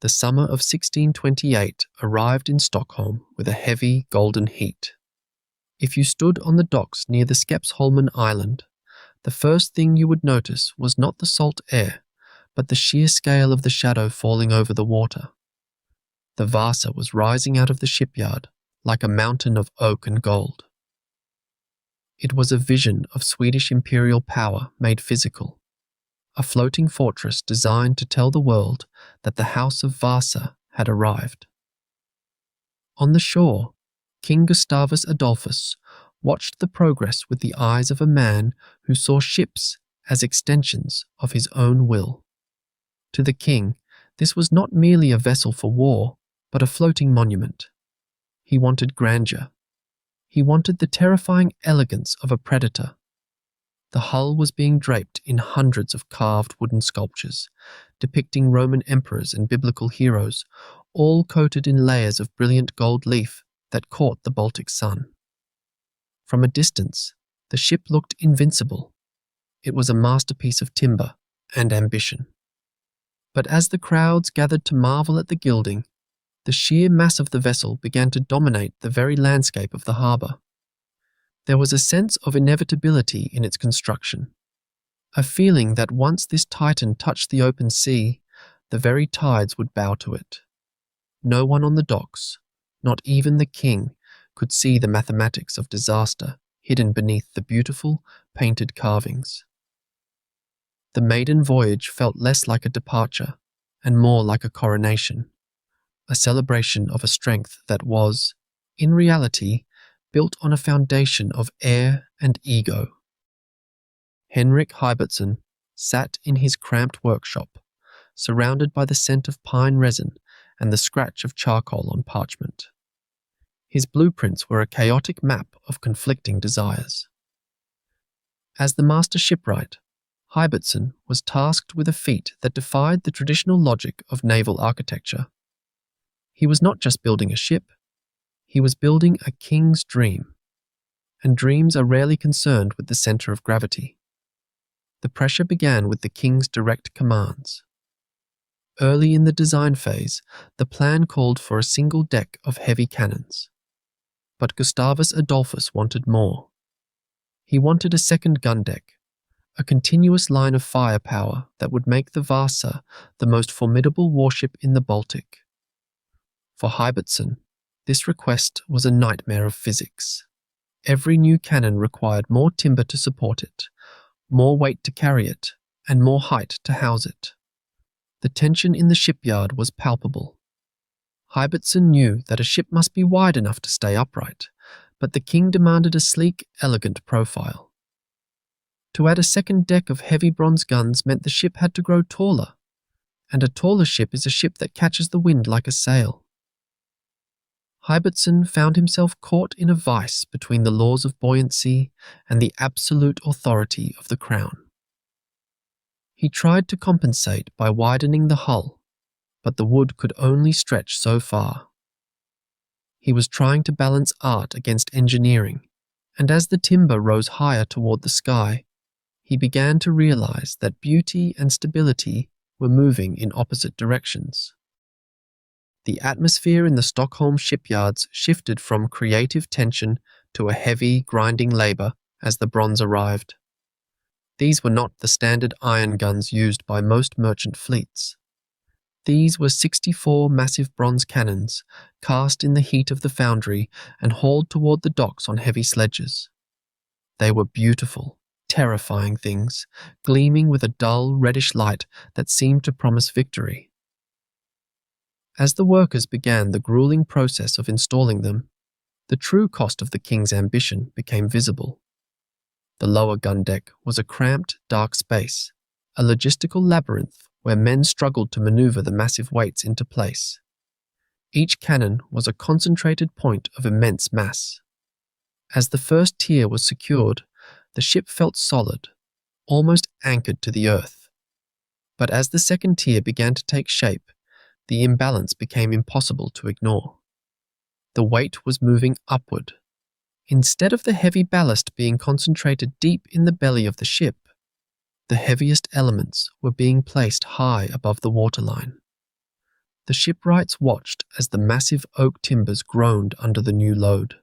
The summer of 1628 arrived in Stockholm with a heavy golden heat. If you stood on the docks near the Skeppsholmen Island, the first thing you would notice was not the salt air, but the sheer scale of the shadow falling over the water. The Vasa was rising out of the shipyard like a mountain of oak and gold. It was a vision of Swedish imperial power made physical, a floating fortress designed to tell the world that the House of Vasa had arrived. On the shore, King Gustavus Adolphus watched the progress with the eyes of a man who saw ships as extensions of his own will. To the king, this was not merely a vessel for war, but a floating monument. He wanted grandeur. He wanted the terrifying elegance of a predator. The hull was being draped in hundreds of carved wooden sculptures, depicting Roman emperors and biblical heroes, all coated in layers of brilliant gold leaf that caught the Baltic sun. From a distance, the ship looked invincible. It was a masterpiece of timber and ambition. But as the crowds gathered to marvel at the gilding, the sheer mass of the vessel began to dominate the very landscape of the harbour. There was a sense of inevitability in its construction, a feeling that once this titan touched the open sea, the very tides would bow to it. No one on the docks, not even the king, could see the mathematics of disaster hidden beneath the beautiful, painted carvings. The maiden voyage felt less like a departure and more like a coronation, a celebration of a strength that was, in reality, built on a foundation of air and ego. Henrik Hybertson sat in his cramped workshop, surrounded by the scent of pine resin and the scratch of charcoal on parchment. His blueprints were a chaotic map of conflicting desires. As the master shipwright, Hybertson was tasked with a feat that defied the traditional logic of naval architecture. He was not just building a ship, he was building a king's dream, and dreams are rarely concerned with the center of gravity. The pressure began with the king's direct commands. Early in the design phase, the plan called for a single deck of heavy cannons. But Gustavus Adolphus wanted more. He wanted a second gun deck, a continuous line of firepower that would make the Vasa the most formidable warship in the Baltic. For Hybertson, this request was a nightmare of physics. Every new cannon required more timber to support it, more weight to carry it, and more height to house it. The tension in the shipyard was palpable. Hybertson knew that a ship must be wide enough to stay upright, but the king demanded a sleek, elegant profile. To add a second deck of heavy bronze guns meant the ship had to grow taller, and a taller ship is a ship that catches the wind like a sail. Hybertson found himself caught in a vice between the laws of buoyancy and the absolute authority of the crown. He tried to compensate by widening the hull, but the wood could only stretch so far. He was trying to balance art against engineering, and as the timber rose higher toward the sky, he began to realize that beauty and stability were moving in opposite directions. The atmosphere in the Stockholm shipyards shifted from creative tension to a heavy, grinding labor as the bronze arrived. These were not the standard iron guns used by most merchant fleets. These were 64 massive bronze cannons, cast in the heat of the foundry and hauled toward the docks on heavy sledges. They were beautiful, terrifying things, gleaming with a dull, reddish light that seemed to promise victory. As the workers began the grueling process of installing them, the true cost of the king's ambition became visible. The lower gun deck was a cramped, dark space, a logistical labyrinth where men struggled to maneuver the massive weights into place. Each cannon was a concentrated point of immense mass. As the first tier was secured, the ship felt solid, almost anchored to the earth. But as the second tier began to take shape, the imbalance became impossible to ignore. The weight was moving upward. Instead of the heavy ballast being concentrated deep in the belly of the ship, the heaviest elements were being placed high above the waterline. The shipwrights watched as the massive oak timbers groaned under the new load.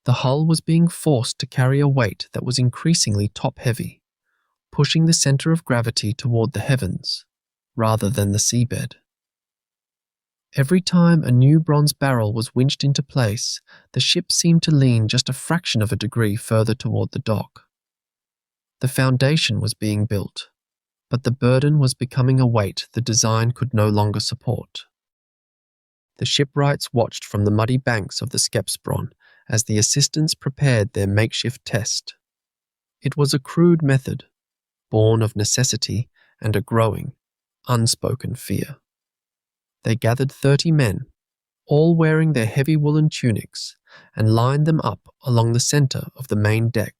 The hull was being forced to carry a weight that was increasingly top-heavy, pushing the center of gravity toward the heavens, rather than the seabed. Every time a new bronze barrel was winched into place, the ship seemed to lean just a fraction of a degree further toward the dock. The foundation was being built, but the burden was becoming a weight the design could no longer support. The shipwrights watched from the muddy banks of the Skeppsbron as the assistants prepared their makeshift test. It was a crude method, born of necessity and a growing, unspoken fear. They gathered 30 men, all wearing their heavy woolen tunics, and lined them up along the center of the main deck.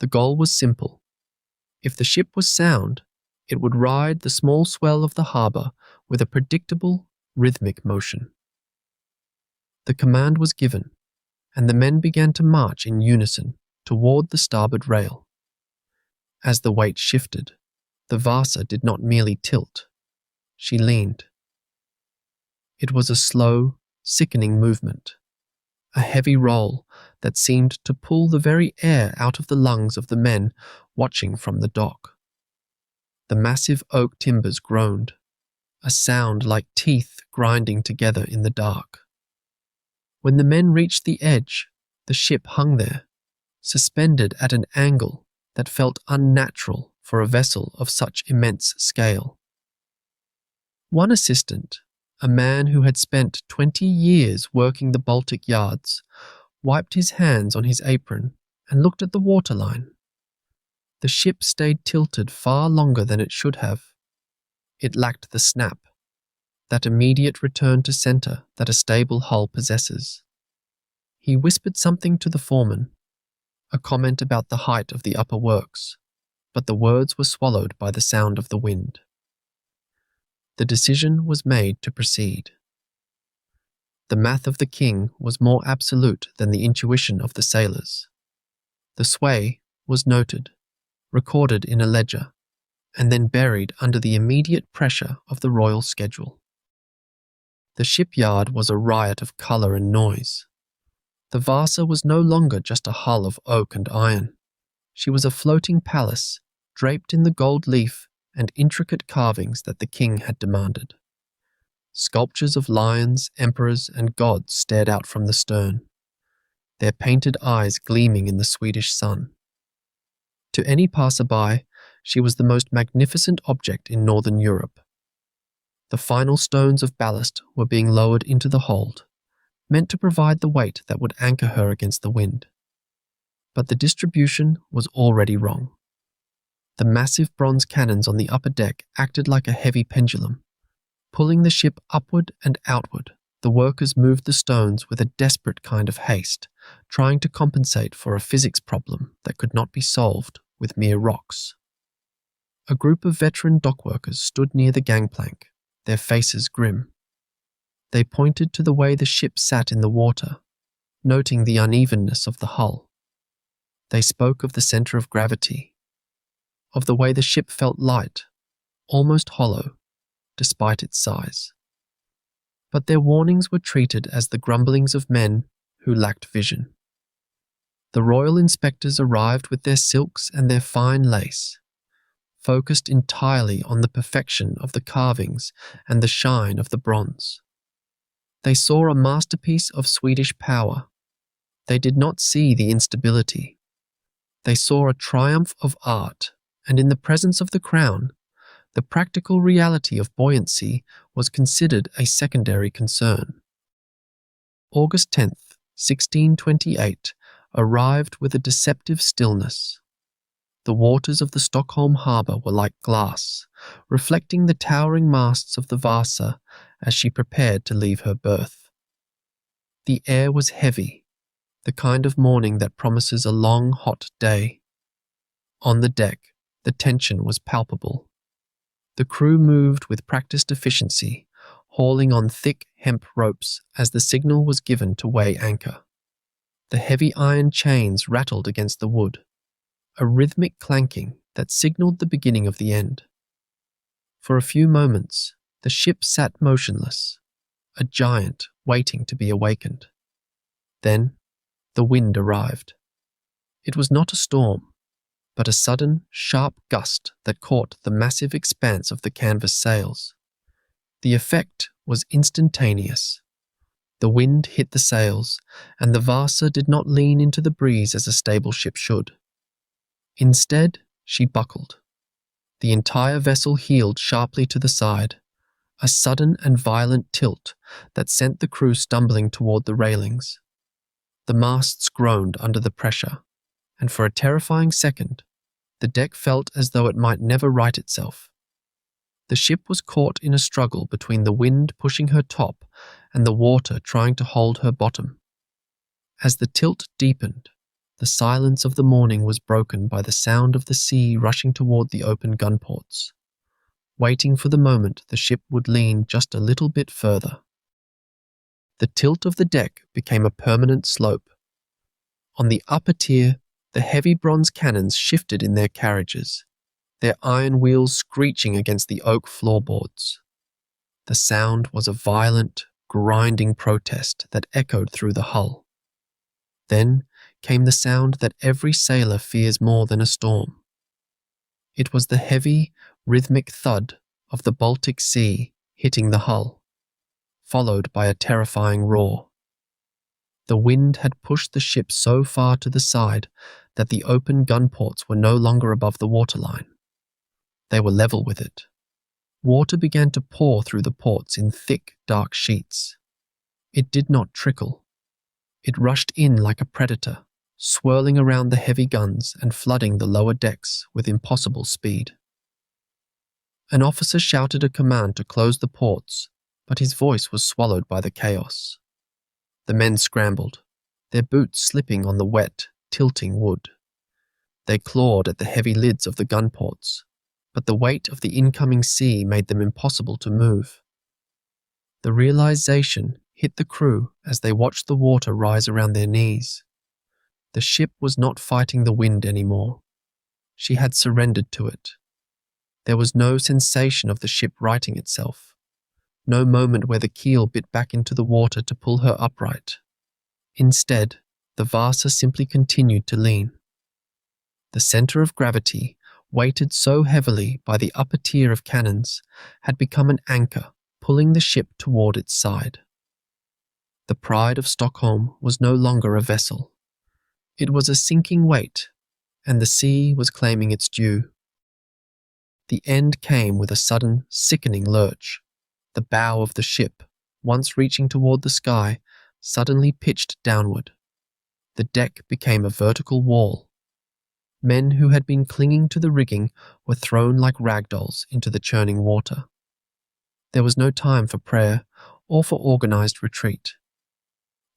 The goal was simple. If the ship was sound, it would ride the small swell of the harbor with a predictable, rhythmic motion. The command was given, and the men began to march in unison toward the starboard rail. As the weight shifted, the Vasa did not merely tilt, she leaned. It was a slow, sickening movement, a heavy roll that seemed to pull the very air out of the lungs of the men watching from the dock. The massive oak timbers groaned, a sound like teeth grinding together in the dark. When the men reached the edge, the ship hung there, suspended at an angle that felt unnatural for a vessel of such immense scale. One assistant, a man who had spent 20 years working the Baltic yards, wiped his hands on his apron and looked at the waterline. The ship stayed tilted far longer than it should have. It lacked the snap, that immediate return to center that a stable hull possesses. He whispered something to the foreman, a comment about the height of the upper works, but the words were swallowed by the sound of the wind. The decision was made to proceed. The math of the king was more absolute than the intuition of the sailors. The sway was noted, recorded in a ledger, and then buried under the immediate pressure of the royal schedule. The shipyard was a riot of color and noise. The Vasa was no longer just a hull of oak and iron. She was a floating palace, draped in the gold leaf and intricate carvings that the king had demanded. Sculptures of lions, emperors, and gods stared out from the stern, their painted eyes gleaming in the Swedish sun. To any passerby, she was the most magnificent object in northern Europe. The final stones of ballast were being lowered into the hold, meant to provide the weight that would anchor her against the wind. But the distribution was already wrong. The massive bronze cannons on the upper deck acted like a heavy pendulum. Pulling the ship upward and outward, the workers moved the stones with a desperate kind of haste, trying to compensate for a physics problem that could not be solved with mere rocks. A group of veteran dockworkers stood near the gangplank, their faces grim. They pointed to the way the ship sat in the water, noting the unevenness of the hull. They spoke of the center of gravity, of the way the ship felt light, almost hollow, despite its size. But their warnings were treated as the grumblings of men who lacked vision. The royal inspectors arrived with their silks and their fine lace, focused entirely on the perfection of the carvings and the shine of the bronze. They saw a masterpiece of Swedish power. They did not see the instability. They saw a triumph of art, and in the presence of the crown, the practical reality of buoyancy was considered a secondary concern. August 10th, 1628, arrived with a deceptive stillness. The waters of the Stockholm harbour were like glass, reflecting the towering masts of the Vasa as she prepared to leave her berth. The air was heavy, the kind of morning that promises a long, hot day. On the deck, the tension was palpable. The crew moved with practiced efficiency, hauling on thick hemp ropes as the signal was given to weigh anchor. The heavy iron chains rattled against the wood, a rhythmic clanking that signaled the beginning of the end. For a few moments, The ship sat motionless, a giant waiting to be awakened. Then the wind arrived. It was not a storm, but a sudden, sharp gust that caught the massive expanse of the canvas sails. The effect was instantaneous. The wind hit the sails, and the Vasa did not lean into the breeze as a stable ship should. Instead, she buckled. The entire vessel heeled sharply to the side, a sudden and violent tilt that sent the crew stumbling toward the railings. The masts groaned under the pressure, and for a terrifying second, the deck felt as though it might never right itself. The ship was caught in a struggle between the wind pushing her top and the water trying to hold her bottom. As the tilt deepened, the silence of the morning was broken by the sound of the sea rushing toward the open gun ports, waiting for the moment the ship would lean just a little bit further. The tilt of the deck became a permanent slope. On the upper tier, the heavy bronze cannons shifted in their carriages, their iron wheels screeching against the oak floorboards. The sound was a violent, grinding protest that echoed through the hull. Then came the sound that every sailor fears more than a storm. It was the heavy, rhythmic thud of the Baltic Sea hitting the hull, followed by a terrifying roar. The wind had pushed the ship so far to the side that the open gun ports were no longer above the waterline. They were level with it. Water began to pour through the ports in thick, dark sheets. It did not trickle. It rushed in like a predator, swirling around the heavy guns and flooding the lower decks with impossible speed. An officer shouted a command to close the ports, but his voice was swallowed by the chaos. The men scrambled, their boots slipping on the wet, tilting wood. They clawed at the heavy lids of the gun ports, but the weight of the incoming sea made them impossible to move. The realization hit the crew as they watched the water rise around their knees. The ship was not fighting the wind anymore. She had surrendered to it. There was no sensation of the ship righting itself, no moment where the keel bit back into the water to pull her upright. Instead, the Vasa simply continued to lean. The center of gravity, weighted so heavily by the upper tier of cannons, had become an anchor pulling the ship toward its side. The pride of Stockholm was no longer a vessel. It was a sinking weight, and the sea was claiming its due. The end came with a sudden, sickening lurch. The bow of the ship, once reaching toward the sky, suddenly pitched downward. The deck became a vertical wall. Men who had been clinging to the rigging were thrown like ragdolls into the churning water. There was no time for prayer or for organized retreat.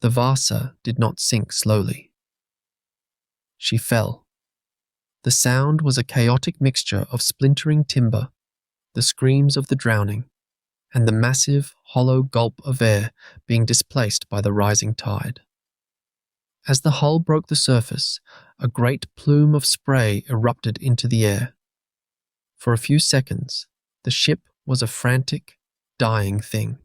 The Vasa did not sink slowly. She fell. The sound was a chaotic mixture of splintering timber, the screams of the drowning, and the massive, hollow gulp of air being displaced by the rising tide. As the hull broke the surface, a great plume of spray erupted into the air. For a few seconds, the ship was a frantic, dying thing,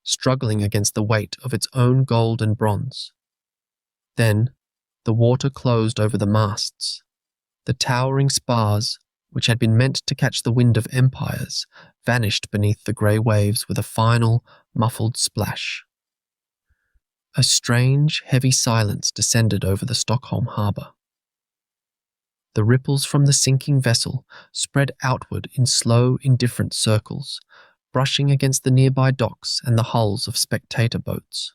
struggling against the weight of its own gold and bronze. Then, the water closed over the masts. The towering spars, which had been meant to catch the wind of empires, vanished beneath the grey waves with a final, muffled splash. A strange, heavy silence descended over the Stockholm harbour. The ripples from the sinking vessel spread outward in slow, indifferent circles, brushing against the nearby docks and the hulls of spectator boats.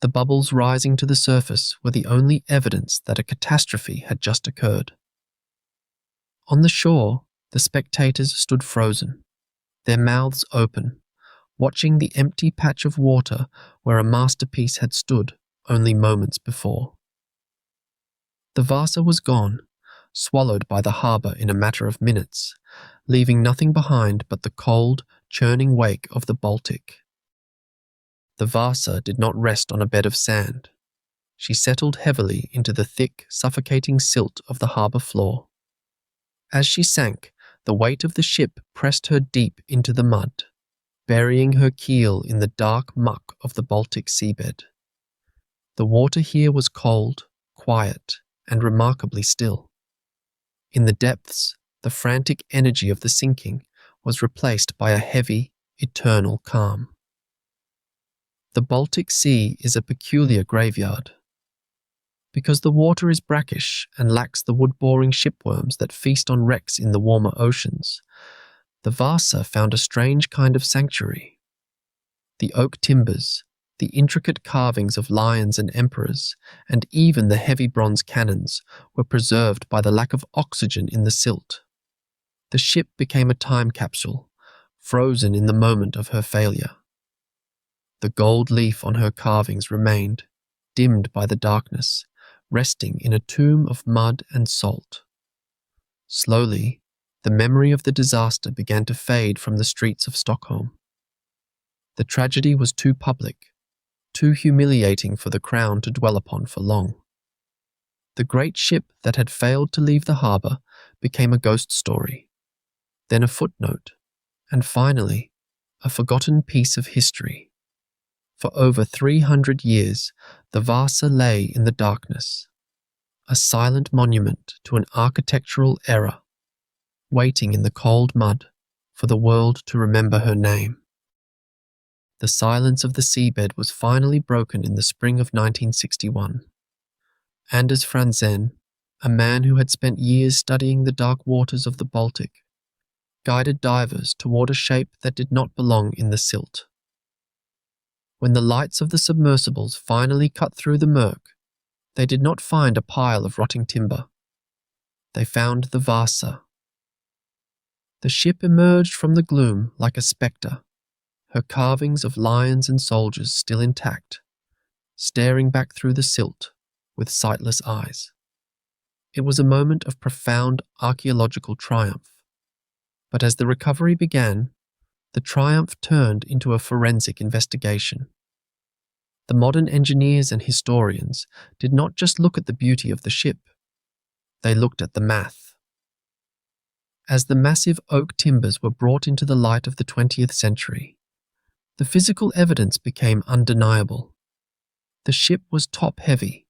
The bubbles rising to the surface were the only evidence that a catastrophe had just occurred. On the shore, the spectators stood frozen, their mouths open, watching the empty patch of water where a masterpiece had stood only moments before. The Vasa was gone, swallowed by the harbour in a matter of minutes, leaving nothing behind but the cold, churning wake of the Baltic. The Vasa did not rest on a bed of sand. She settled heavily into the thick, suffocating silt of the harbour floor. As she sank, the weight of the ship pressed her deep into the mud. burying her keel in the dark muck of the Baltic seabed. The water here was cold, quiet, and remarkably still. In the depths, the frantic energy of the sinking was replaced by a heavy, eternal calm. The Baltic Sea is a peculiar graveyard. Because the water is brackish and lacks the wood-boring shipworms that feast on wrecks in the warmer oceans, the Vasa found a strange kind of sanctuary. The oak timbers, the intricate carvings of lions and emperors, and even the heavy bronze cannons were preserved by the lack of oxygen in the silt. The ship became a time capsule, frozen in the moment of her failure. The gold leaf on her carvings remained, dimmed by the darkness, resting in a tomb of mud and salt. Slowly, the memory of the disaster began to fade from the streets of Stockholm. The tragedy was too public, too humiliating for the crown to dwell upon for long. The great ship that had failed to leave the harbour became a ghost story, then a footnote, and finally, a forgotten piece of history. For over 300 years, the Vasa lay in the darkness, a silent monument to an architectural error, waiting in the cold mud for the world to remember her name. The silence of the seabed was finally broken in the spring of 1961. Anders Franzen, a man who had spent years studying the dark waters of the Baltic, guided divers toward a shape that did not belong in the silt. When the lights of the submersibles finally cut through the murk, they did not find a pile of rotting timber. They found the Vasa. The ship emerged from the gloom like a spectre, her carvings of lions and soldiers still intact, staring back through the silt with sightless eyes. It was a moment of profound archaeological triumph. But as the recovery began, the triumph turned into a forensic investigation. The modern engineers and historians did not just look at the beauty of the ship, they looked at the math. As the massive oak timbers were brought into the light of the 20th century, the physical evidence became undeniable. The ship was top-heavy.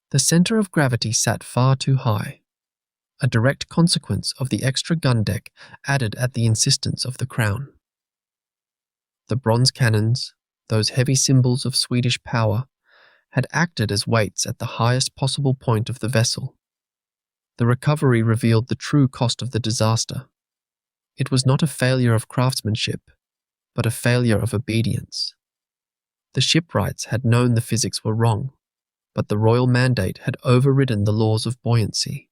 The center of gravity sat far too high, a direct consequence of the extra gun deck added at the insistence of the crown. The bronze cannons, those heavy symbols of Swedish power, had acted as weights at the highest possible point of the vessel. The recovery revealed the true cost of the disaster. It was not a failure of craftsmanship, but a failure of obedience. The shipwrights had known the physics were wrong, but the royal mandate had overridden the laws of buoyancy.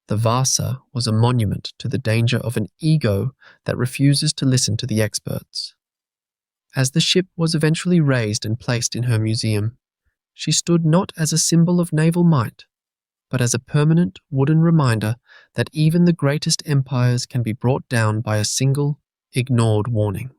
The Vasa was a monument to the danger of an ego that refuses to listen to the experts. As the ship was eventually raised and placed in her museum, she stood not as a symbol of naval might, but as a permanent wooden reminder that even the greatest empires can be brought down by a single, ignored warning.